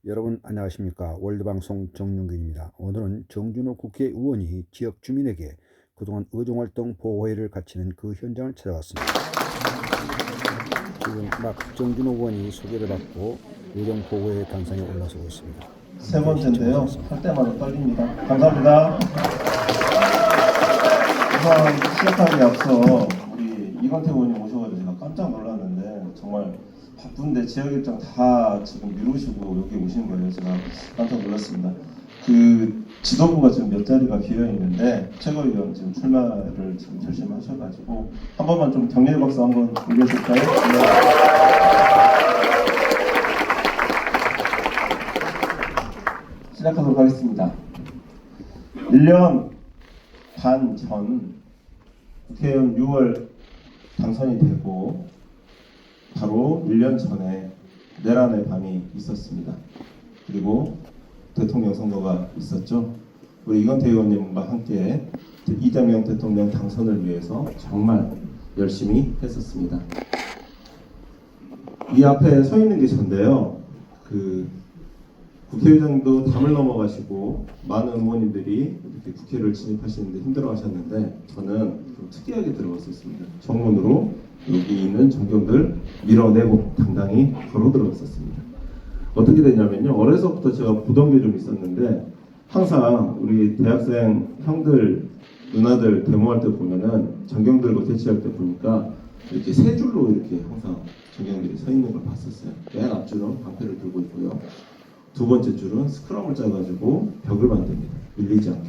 여러분 안녕하십니까. 월드방송 정윤균입니다. 오늘은 정준호 국회의원이 지역 주민에게 그동안 의정활동 보호회를 갖추는 그 현장을 찾아왔습니다. 지금 막 정준호 의원이 소개를 받고 의정보호회 단상에 올라서고 있습니다. 세 번째인데요. 할 때마다 떨립니다. 감사합니다. 우선 시작하기 앞서 우리 이건태 의원님 오셔가지고 제가 깜짝 놀랐는데 정말 바쁜데 지역 일정 다 지금 미루시고 여기 오신 거예요. 제가 깜짝 놀랐습니다. 그 지도부가 지금 몇 자리가 비어 있는데 최고위원 지금 출마를 지금 결심하셔가지고 한 번만 좀 격려의 박수 한번 올려줄까요? 네. 시작하도록 하겠습니다. 1년 반 전 국회의원 6월 당선이 되고 바로 1년 전에 내란의 밤이 있었습니다. 그리고 대통령 선거가 있었죠. 우리 이건태 의원님과 함께 이재명 대통령 당선을 위해서 정말 열심히 했었습니다. 이 앞에 서 있는 게 전데요. 국회의장도 담을 넘어가시고 많은 의원님들이 이렇게 국회를 진입하시는데 힘들어하셨는데 저는 좀 특이하게 들어갔었습니다. 정문으로 여기 있는 전경들 밀어내고 당당히 걸어 들어갔었습니다. 어떻게 되냐면요. 어려서부터 제가 보던 게 좀 있었는데 항상 우리 대학생 형들, 누나들 데모할 때 보면은 전경들과 대치할 때 보니까 이렇게 세 줄로 이렇게 항상 전경들이 서 있는 걸 봤었어요. 맨 앞줄은 방패를 들고 있고요. 두 번째 줄은 스크럼을 짜가지고 벽을 만듭니다. 밀리지 않게.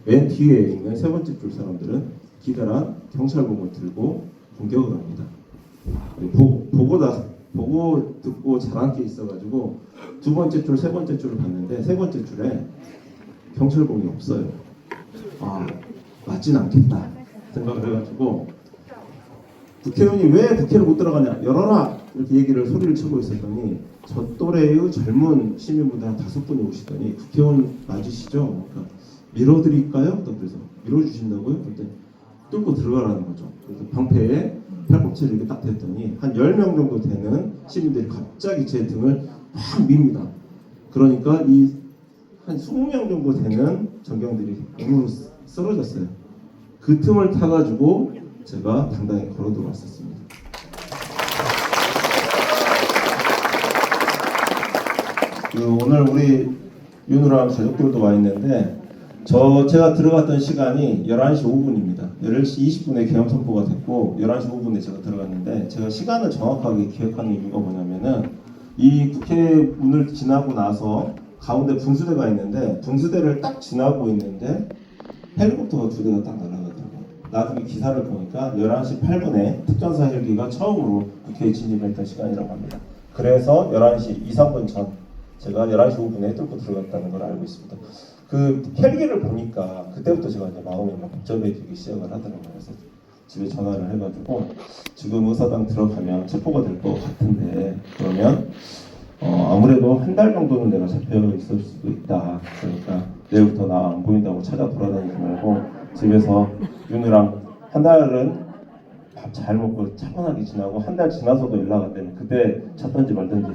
맨 뒤에 있는 세 번째 줄 사람들은 기다란 경찰봉을 들고 공격을 합니다. 보고 듣고 잘한 게 있어가지고 두 번째 줄, 세 번째 줄을 봤는데 세 번째 줄에 경찰봉이 없어요. 아, 맞진 않겠다 생각을 해가지고 국회의원이 왜 국회를 못 들어가냐, 열어라 이렇게 얘기를 소리를 치고 있었더니 저 또래의 젊은 시민분들 한 5분이 오시더니 국회의원 맞으시죠? 그러니까 밀어드릴까요? 그래서 밀어주신다고요? 그때 뚫고 들어가라는 거죠. 그래서 방패에 팔꿈치를 이렇게 딱 댔더니 한 10명 정도 되는 시민들이 갑자기 제 등을 막 밉니다. 그러니까 이 한 20명 정도 되는 전경들이 으르르 쓰러졌어요. 그 틈을 타가지고 제가 당당히 걸어 들어왔었습니다. 오늘 우리 윤우랑 가족들도 와 있는데 제가 들어갔던 시간이 11시 5분입니다. 11시 20분에 개헌 선포가 됐고 11시 5분에 제가 들어갔는데 제가 시간을 정확하게 기억하는 이유가 뭐냐면은 이 국회 문을 지나고 나서 가운데 분수대가 있는데 분수대를 딱 지나고 있는데 헬리콥터가 2대가 딱 날아가더라고요. 나중에 기사를 보니까 11시 8분에 특전사 헬기가 처음으로 국회에 진입했던 시간이라고 합니다. 그래서 11시 2, 3분 전 제가 11시 5분에 뚫고 들어갔다는 걸 알고 있습니다. 그 헬기를 보니까 그때부터 제가 이제 마음이 막 복잡해지기 시작을 하더라고요. 그래서 집에 전화를 해가지고 지금 의사당 들어가면 체포가 될 것 같은데 그러면 아무래도 한 달 정도는 내가 잡혀 있을 수도 있다. 그러니까 내일부터 나 안 보인다고 찾아 돌아다니지 말고 집에서 윤우랑 한 달은 밥 잘 먹고 차분하게 지나고 한 달 지나서도 연락 안 되면 그때 찾던지 말던지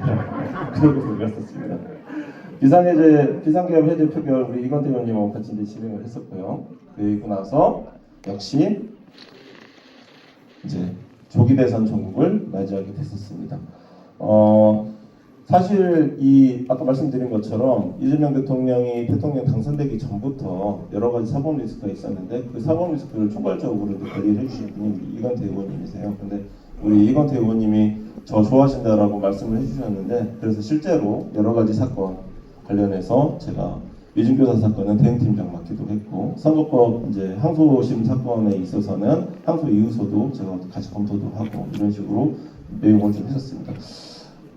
그러고 그랬었습니다. 비상계엄 해제 표결 우리 이건태 의원님하고 같이 이제 진행을 했었고요. 그리고 나서 역시 이제 조기 대선 전국을 맞이하게 됐었습니다. 사실 아까 말씀드린 것처럼 이재명 대통령이 대통령 당선되기 전부터 여러 가지 사법 리스크가 있었는데 그 사법 리스크를 총괄적으로 관리를 해주신 분이 우리 이건태 의원님이세요. 근데 우리 이건태 의원님이 저 좋아하신다라고 말씀을 해주셨는데 그래서 실제로 여러 가지 사건 관련해서 제가 위증교사 사건은 대응팀장 맡기도 했고 선거법 이제 항소심 사건에 있어서는 항소 이유서도 제가 같이 검토도 하고 이런 식으로 내용을 좀 했었습니다.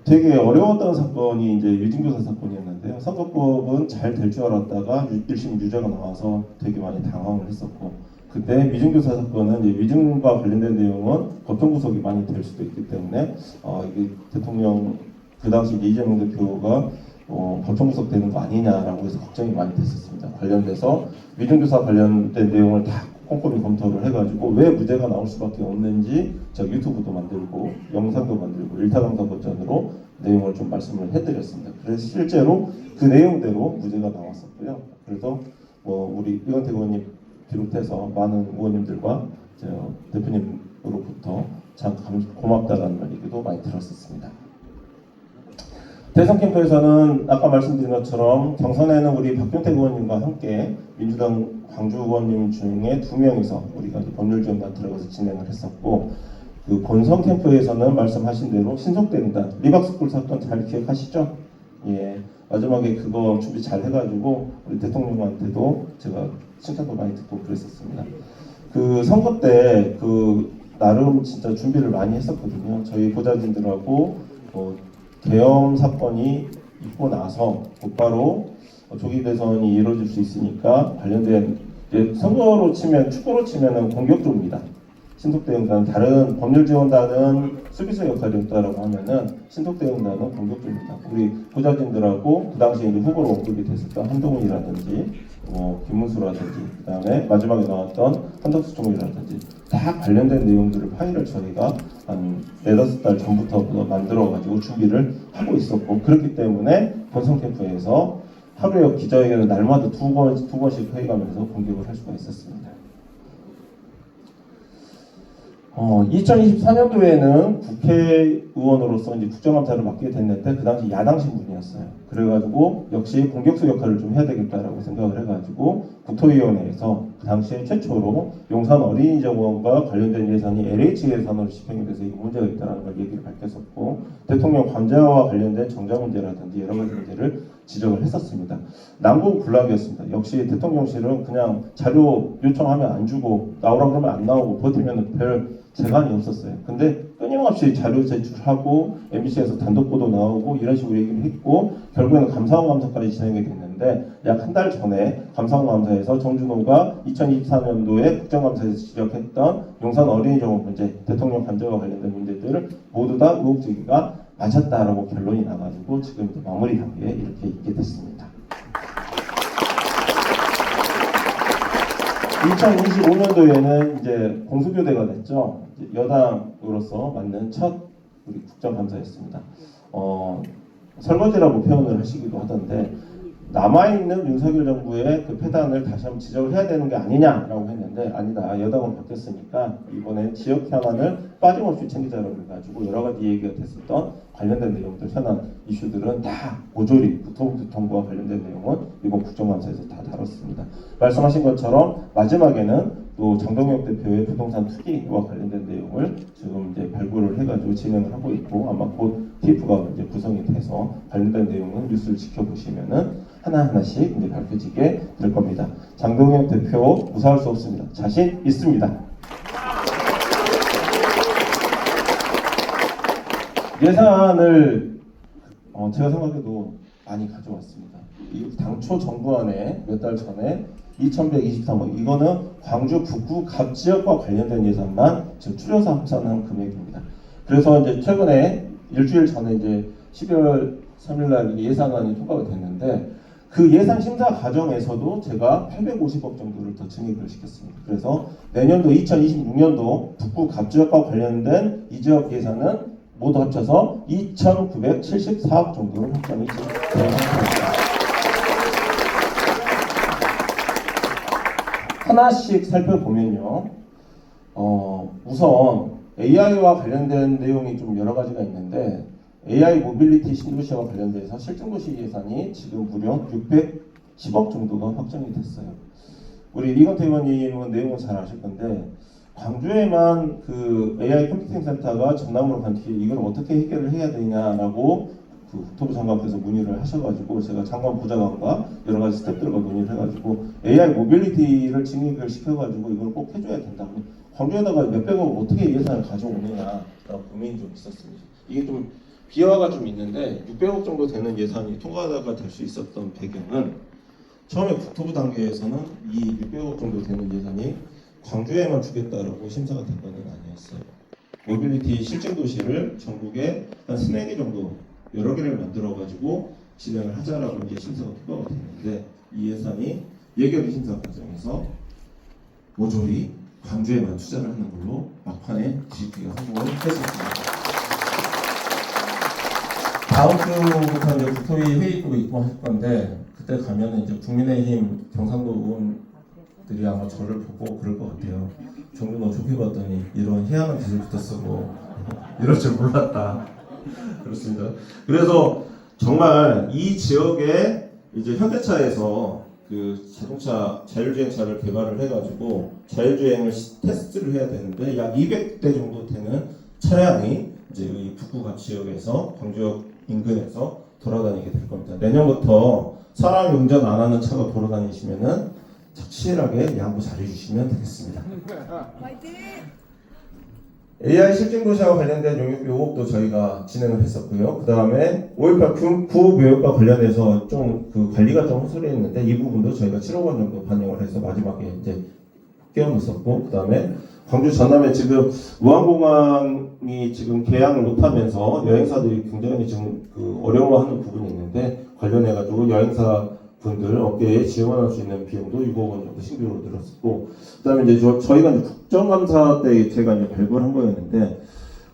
되게 어려웠던 사건이 이제 위증교사 사건이었는데요. 선거법은 잘 될 줄 알았다가 1심 유죄가 나와서 되게 많이 당황을 했었고 그때 위증교사 사건은 이제 위증과 관련된 내용은 법정 구속이 많이 될 수도 있기 때문에 이게 대통령 그 당시 이재명 대표가 법정 구속되는 거 아니냐라고 해서 걱정이 많이 됐었습니다. 관련돼서 위증교사 관련된 내용을 다 꼼꼼히 검토를 해가지고 왜 무죄가 나올 수밖에 없는지 제가 유튜브도 만들고 영상도 만들고 일타강사 버전으로 내용을 좀 말씀을 해드렸습니다. 그래서 실제로 그 내용대로 무죄가 나왔었고요. 그래서 우리 이건택 의원님 비롯해서 많은 의원님들과 대표님으로부터 참 고맙다라는 얘기도 많이 들었었습니다. 대선 캠프에서는 아까 말씀드린 것처럼 경선에는 우리 박경택 의원님과 함께 민주당 광주 의원님 중에 2명이서 우리가 법률지원단 들어가서 진행을 했었고, 그 본선 캠프에서는 말씀하신 대로 신속대응단 리박스쿨 사건 잘 기억하시죠? 예, 마지막에 그거 준비 잘 해가지고 우리 대통령한테도 제가 칭찬도 많이 듣고 그랬었습니다. 그 선거 때 나름 진짜 준비를 많이 했었거든요. 저희 보좌진들하고 계엄 사건이 있고 나서 곧바로 조기 대선이 이루어질 수 있으니까 관련된 선거로 치면 축구로 치면은 공격조입니다. 신속대응단 다른 법률지원단은 수비수 역할이었다라고 하면은 신속대응단은 공격조입니다. 우리 보좌진들하고 그 당시에 이제 후보로 언급이 됐었던 한동훈이라든지 김문수라든지 그다음에 마지막에 나왔던 한덕수 총리라든지 다 관련된 내용들을 파일을 저희가 한 4-5달 전부터 만들어가지고 준비를 하고 있었고, 그렇기 때문에 본선 캠프에서 하루에 기자회견을 날마다 두 번씩 회의가면서 공격을 할 수가 있었습니다. 2024년도에는 국회의원으로서 이제 국정감사를 맡게 됐는데 그 당시 야당 신분이었어요. 그래가지고 역시 공격수 역할을 좀 해야 되겠다라고 생각을 해가지고 국토위원회에서 그 당시에 최초로 용산 어린이정원과 관련된 예산이 LH 예산으로 집행이 돼서 이 문제가 있다는 걸 얘기를 밝혔었고, 대통령 관저와 관련된 정장 문제라든지 여러 가지 문제를 지적을 했었습니다. 난공불락이었습니다. 역시 대통령실은 그냥 자료 요청하면 안 주고 나오라고 하면 안 나오고 버티면 별 재간이 없었어요. 근데 끊임없이 자료 제출하고 MBC에서 단독 보도 나오고 이런 식으로 얘기를 했고, 결국에는 감사원 감사까지 진행이 됐는데 약 한 달 전에 감사원 감사에서 정준호가 2024년도에 국정감사에서 지적했던 용산 어린이정원 문제, 대통령 관저와 관련된 문제들을 모두 다 의혹 제기가 맞았다라고 결론이 나가지고 지금 이제 마무리 단계에 이렇게 있게 됐습니다. 2025년도에는 이제 공수교대가 됐죠. 여당으로서 맞는 첫 우리 국정감사였습니다. 설거지라고 표현을 하시기도 하던데, 남아있는 윤석열 정부의 그 폐단을 다시 한번 지적을 해야 되는 게 아니냐라고 했는데, 아니다. 여당은 바뀌었으니까 이번에 지역 현안을 빠짐없이 챙기자라고 해가지고 여러 가지 얘기가 됐었던 관련된 내용들, 현안 이슈들은 다 모조리 국토부통과 관련된 내용은 이번 국정감사에서 다 다뤘습니다. 말씀하신 것처럼 마지막에는 또 장동혁 대표의 부동산 투기와 관련된 내용을 지금 이제 발굴을 해가지고 진행을 하고 있고, 아마 곧 TF가 이제 구성이 돼서 관련된 내용은 뉴스를 지켜보시면은 하나하나씩 이제 밝혀지게 될 겁니다. 장동혁 대표 무사할 수 없습니다. 자신 있습니다. 예산을 제가 생각해도 많이 가져왔습니다. 당초 정부안에 몇 달 전에 2,123억, 이거는 광주 북구 갑 지역과 관련된 예산만 지금 추려서 합산한 금액입니다. 그래서 이제 최근에 일주일 전에 이제 12월 3일날 예산안이 통과가 됐는데, 그 예산 심사 과정에서도 제가 850억 정도를 더 증액을 시켰습니다. 그래서 내년도 2026년도 북구 갑 지역과 관련된 이 지역 예산은 모두 합쳐서 2,974억 정도로 확정이 된 상태입니다. 하나씩 살펴보면요. 우선 AI와 관련된 내용이 좀 여러 가지가 있는데, AI 모빌리티 신도시와 관련돼서 실증도시 예산이 지금 무려 610억 정도가 확정이 됐어요. 우리 이건태 의원님은 내용은 잘 아실 건데, 광주에만 그 AI 컴퓨팅 센터가 전남으로 간 뒤에 이걸 어떻게 해결을 해야 되냐라고 그 국토부 장관께서 문의를 하셔가지고 제가 장관 부장관과 여러 가지 스태프들과 논의를 해가지고 AI 모빌리티를 증액을 시켜가지고 이걸 꼭 해줘야 된다고. 광주에다가 몇백억 어떻게 예산을 가져오느냐라고 고민이 좀 있었습니다. 이게 좀 비화가 좀 있는데 600억 정도 되는 예산이 통과가 될 수 있었던 배경은, 처음에 국토부 단계에서는 이 600억 정도 되는 예산이 광주에만 주겠다라고 심사가 된 건 아니었어요. 모빌리티 실증 도시를 전국에 한 3-4개 정도 여러 개를 만들어 가지고 진행을 하자라고 이제 심사가 통과가 됐는데, 이 예산이 예결위 심사 과정에서 모조리 광주에만 투자를 하는 걸로 막판에 뒤집기가 성공을 했었습니다. 다음 주부터 이제 국토위 회의도 있고 할 건데 그때 가면은 이제 국민의힘 경상도 의원들이 아마 저를 보고 그럴 것 같아요. 정부 너 좋게 봤더니 이런 희한한 기술부터 쓰고 이럴 줄 몰랐다. 그렇습니다. 그래서 정말 이 지역에 이제 현대차에서 그 자동차 자율주행차를 개발을 해가지고 자율주행을 테스트를 해야 되는데 약 200대 정도 되는 차량이 이제 이 북부갑 지역에서 광주역 인근에서 돌아다니게 될 겁니다. 내년부터 사람이 운전 안 하는 차가 돌아다니시면은 착실하게 양보 잘해주시면 되겠습니다. AI 실증도시와 관련된 용역 요구도 저희가 진행을 했었고요. 그 다음에 5.18 구호묘역과 관련해서 좀 그 관리가 좀 허술했는데 이 부분도 저희가 7억 원 정도 반영을 해서 마지막에 이제 끼워넣었고, 그 다음에 광주 전남에 지금 무안공항이 지금 개항을 못하면서 여행사들이 굉장히 지금 그 어려워하는 부분이 있는데 관련해가지고 여행사 분들 업계에 지원할 수 있는 비용도 6억 원 정도 신규로 늘었었고, 그다음에 이제 저희가 이제 국정감사 때 제가 이제 발굴한 거였는데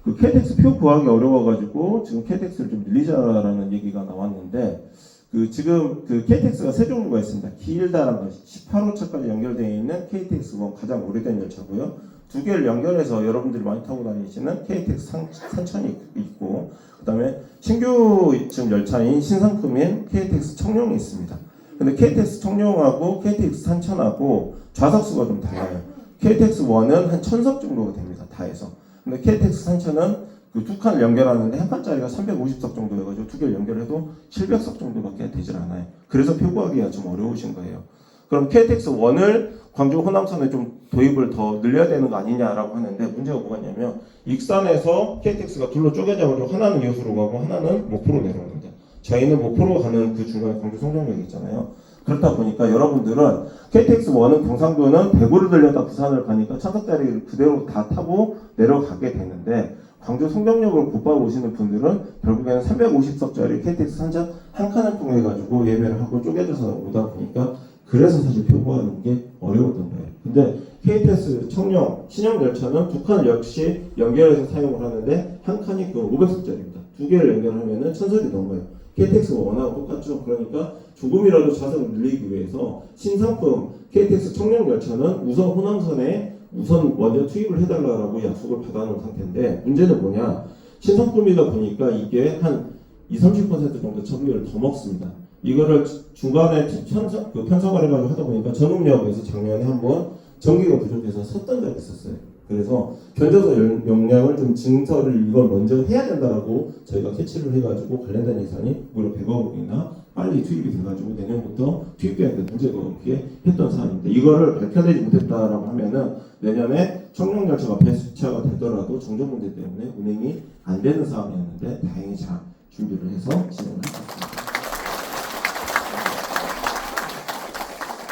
그 KTX 표 구하기 어려워가지고 지금 KTX를 좀 늘리자라는 얘기가 나왔는데 그 지금 그 KTX가 세 종류가 있습니다. 길다란 거 18호차까지 연결되어 있는 KTX1 가장 오래된 열차고요. 두 개를 연결해서 여러분들이 많이 타고 다니시는 KTX 산천이 있고, 그다음에 신규 지금 열차인 신상품인 KTX 청룡이 있습니다. 근데 KTX 청룡하고 KTX 산천하고 좌석수가 좀 달라요. KTX 1은 한 1000석 정도가 됩니다. 다 해서. 근데 KTX 산천은 그 두 칸을 연결하는데 한 칸짜리가 350석 정도여가지고 두 개를 연결해도 700석 정도밖에 되질 않아요. 그래서 표 구하기가 좀 어려우신 거예요. 그럼 KTX 1을 광주 호남선에 좀 도입을 더 늘려야 되는 거 아니냐라고 하는데 문제가 뭐가 있냐면 익산에서 KTX가 둘로 쪼개져가지고 하나는 여수로 가고 하나는 목포로 내려옵니다. 저희는 목포로 가는 그 중간에 광주 송정역이 있잖아요. 그렇다 보니까 여러분들은 KTX 1은 경상도는 대구를 들렸다 부산을 가니까 차석자리를 그대로 다 타고 내려가게 되는데 광주 송정역을 곧바로 오시는 분들은 결국에는 350석짜리 KTX 산차 한 칸을 통해 가지고 예매를 하고 쪼개져서 오다 보니까 그래서 사실 표구하는 게 어려웠던 거예요. 근데 KTX 청룡 신형 열차는 두 칸을 역시 연결해서 사용을 하는데 한 칸이 그 500석짜리입니다. 두 개를 연결하면은 1000석이 넘어요. KTX가 워낙 똑같죠. 그러니까 조금이라도 좌석을 늘리기 위해서 신상품 KTX 청룡 열차는 우선 호남선에 우선 먼저 투입을 해달라고 약속을 받아놓은 상태인데 문제는 뭐냐, 신상품이다 보니까 이게 한 20-30% 정도 전기를 더 먹습니다. 이거를 중간에 편성을 해가지고 하다 보니까 전북역에서 작년에 한번 전기가 부족해서 섰던 적이 있었어요. 그래서 견적서 용량을 좀 증설을 이걸 먼저 해야 된다라고 저희가 캐치를 해가지고 관련된 예산이 무려 100억 원이나 빨리 투입이 돼가지고 내년부터 투입되는데 문제가 없게 했던 사안인데 이거를 밝혀내지 못했다라고 하면은 내년에 청룡열차가 폐차가 되더라도 정정 문제 때문에 운행이 안 되는 사안이었는데 다행히 잘 준비를 해서 진행을 했습니다.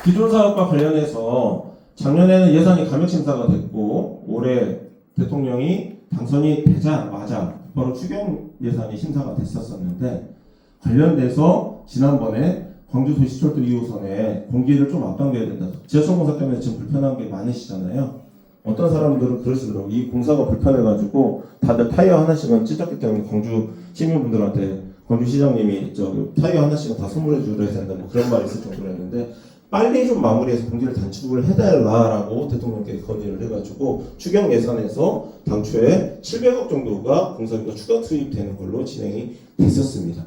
기존 사업과 관련해서 작년에는 예산이 감액 심사가 됐고 올해 대통령이 당선이 되자마자 바로 추경 예산이 심사가 됐었는데 관련돼서 지난번에 광주도시철도 2호선에 공기를 좀 앞당겨야 된다. 지하철 공사 때문에 지금 불편한 게 많으시잖아요. 어떤 사람들은 그러시더라고요. 이 공사가 불편해가지고 다들 타이어 하나씩은 찢었기 때문에 광주 시민분들한테 광주시장님이 타이어 하나씩은 다 선물해 주셔야 된다. 뭐 그런 말이 있을 정도였는데 빨리 좀 마무리해서 공기를 단축을 해달라라고 대통령께 건의를 해가지고 추경 예산에서 당초에 700억 정도가 공사비가 추가 투입되는 걸로 진행이 됐었습니다.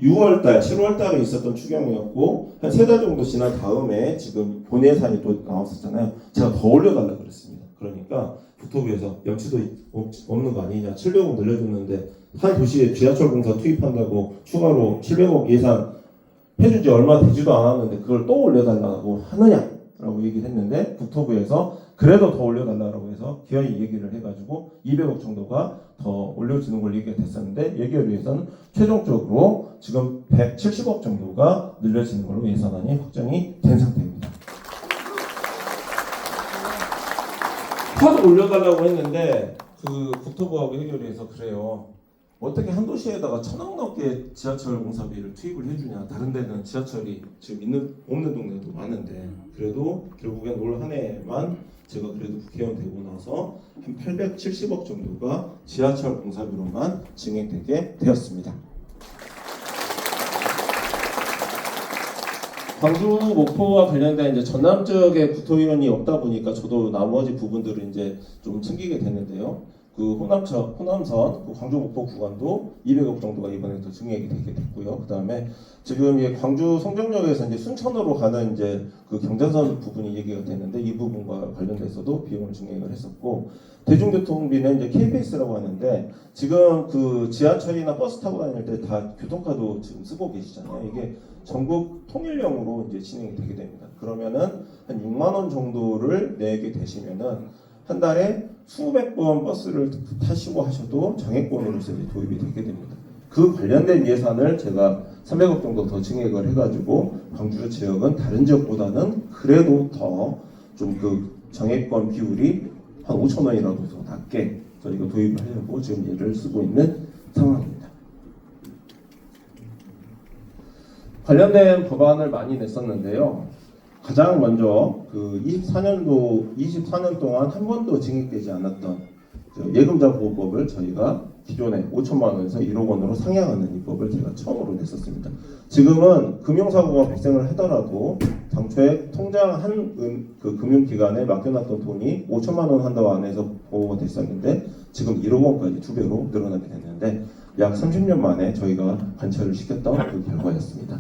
6월달, 7월달에 있었던 추경이었고 한 3달 정도 지난 다음에 지금 본 예산이 또 나왔었잖아요. 제가 더 올려달라고 그랬습니다. 그러니까 국토부에서 염치도 없는 거 아니냐, 700억 늘려줬는데 한 도시에 지하철 공사 투입한다고 추가로 700억 예산 해준 지 얼마 되지도 않았는데 그걸 또 올려달라고 하느냐라고 얘기를 했는데 국토부에서 그래도 더 올려달라고 해서 기어이 얘기를 해가지고 200억 정도가 더 올려주는 걸 얘기가 됐었는데 여기에 비해서는 최종적으로 지금 170억 정도가 늘려지는 걸로 예산안이 확정이 된 상태입니다. 하도 올려달라고 했는데 그 국토부하고 해결을 해서 그래요. 어떻게 한 도시에다가 1000억 넘게 지하철 공사비를 투입을 해주냐. 다른 데는 지하철이 지금 없는 동네도 많은데 그래도 결국엔 올 한 해만 제가 그래도 국회의원 되고 나서 한 870억 정도가 지하철 공사비로만 증액되게 되었습니다. 광주 목포와 관련된 이제 전남 지역에 국토위원이 없다 보니까 저도 나머지 부분들을 이제 좀 챙기게 됐는데요. 그 호남선, 그 광주 목포 구간도 200억 정도가 이번에 더 증액이 되게 됐고요. 그 다음에 지금 이 광주 송정역에서 이제 순천으로 가는 이제 그 경자선 부분이 얘기가 됐는데 이 부분과 관련돼서도 비용을 증액을 했었고, 대중교통비는 이제 KBS라고 하는데 지금 그 지하철이나 버스 타고 다닐 때 다 교통카드 지금 쓰고 계시잖아요. 이게 전국 통일령으로 이제 진행이 되게 됩니다. 그러면은 한 6만 원 정도를 내게 되시면은 한 달에 수백 번 버스를 타시고 하셔도 정액권으로서 이제 도입이 되게 됩니다. 그 관련된 예산을 제가 300억 정도 더 증액을 해가지고 광주 지역은 다른 지역보다는 그래도 더 좀 그 정액권 비율이 한 5천 원이라도 더 낮게 저희가 도입을 하려고 지금 예를 쓰고 있는 상황입니다. 관련된 법안을 많이 냈었는데요. 가장 먼저 그 24년 동안 한 번도 증액되지 않았던 예금자 보호법을 저희가 기존에 5천만 원에서 1억 원으로 상향하는 입법을 제가 처음으로 냈었습니다. 지금은 금융사고가 발생을 하더라도 당초에 통장 그 금융기관에 맡겨놨던 돈이 5천만 원 한도 안에서 보호가 됐었는데 지금 1억 원까지 2배로 늘어나게 됐는데 약 30년 만에 저희가 관철을 시켰던 그 결과였습니다.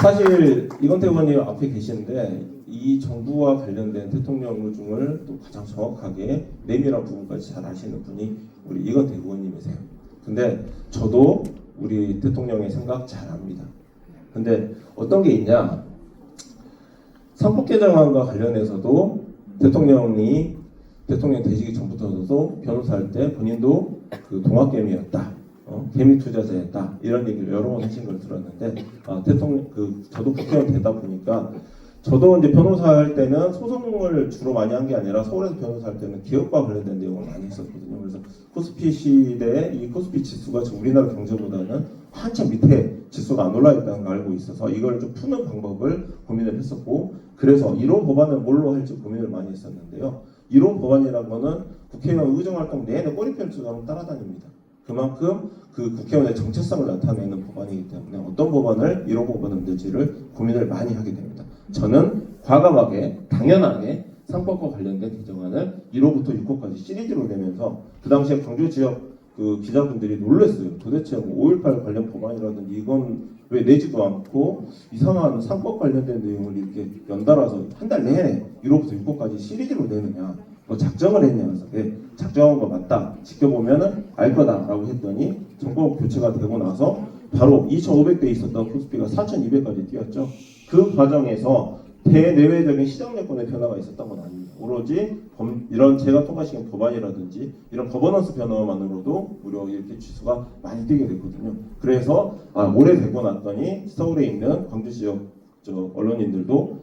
사실 이건태 의원님 앞에 계시는데 이 정부와 관련된 대통령 의중을 또 가장 정확하게 내밀한 부분까지 잘 아시는 분이 우리 이건태 의원님이세요. 근데 저도 우리 대통령의 생각 잘 압니다. 근데 어떤 게 있냐? 상법 개정안과 관련해서도 대통령이 대통령 되시기 전부터도 변호사할 때 본인도 그 동학개미였다. 개미 투자자였다 이런 얘기를 여러 번 하신 걸 들었는데 대통령 저도 국회의원 되다 보니까 저도 이제 변호사할 때는 소송을 주로 많이 한 게 아니라 서울에서 변호사할 때는 기업과 관련된 내용을 많이 했었거든요. 그래서 코스피 시대에 이 코스피 지수가 지금 우리나라 경제보다는 한참 밑에 지수가 안 올라 있다는 걸 알고 있어서 이걸 좀 푸는 방법을 고민을 했었고, 그래서 1호 법안을 뭘로 할지 고민을 많이 했었는데요. 1호 법안이라는 거는 국회의원 의정활동 내내 꼬리표처럼 따라다닙니다. 그만큼 그 국회의원의 정체성을 나타내는 법안이기 때문에 어떤 법안을 1호 법안을 낼지를 고민을 많이 하게 됩니다. 저는 과감하게 당연하게 상법과 관련된 개정안을 1호부터 6호까지 시리즈로 내면서 그 당시에 광주 지역 그 기자분들이 놀랐어요. 도대체 5.18 관련 법안이라든지 이건 왜 내지도 않고 이상한 상법 관련된 내용을 이렇게 연달아서 한 달 내내 1호부터 6호까지 시리즈로 내느냐, 뭐 작정을 했냐 그래서 작정한 거 맞다, 지켜보면은 알 거다라고 했더니 정법 교체가 되고 나서 바로 2,500대 있었던 코스피가 4,200까지 뛰었죠. 그 과정에서 대내외적인 시장 여건의 변화가 있었던 건 아닙니다. 오로지 이런 제가 통과시킨 법안이라든지 이런 거버넌스 변화만으로도 무려 이렇게 지수가 많이 뛰게 됐거든요. 그래서 올해 되고 났더니 서울에 있는 광주 지역 언론인들도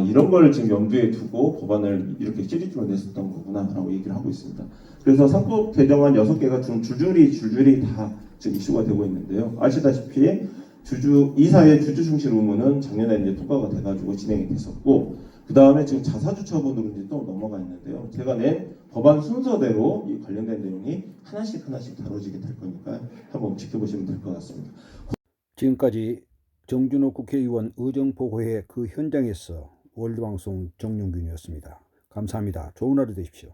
이런 걸 지금 염두에 두고 법안을 이렇게 시리즈로 냈었던 거구나라고 얘기를 하고 있습니다. 그래서 상법 개정안 6개가 좀 줄줄이 다 지금 이슈가 되고 있는데요. 아시다시피 이사의 주주 중실 의무는 작년에 이제 통과가 돼가지고 진행이 됐었고, 그 다음에 지금 자사주 처분으로 이제 또 넘어가 있는데요. 제가 낸 법안 순서대로 이 관련된 내용이 하나씩 다뤄지게 될 거니까 한번 지켜보시면 될 것 같습니다. 지금까지 정준호 국회의원 의정보고회 그 현장에서 월드방송 정용균이었습니다. 감사합니다. 좋은 하루 되십시오.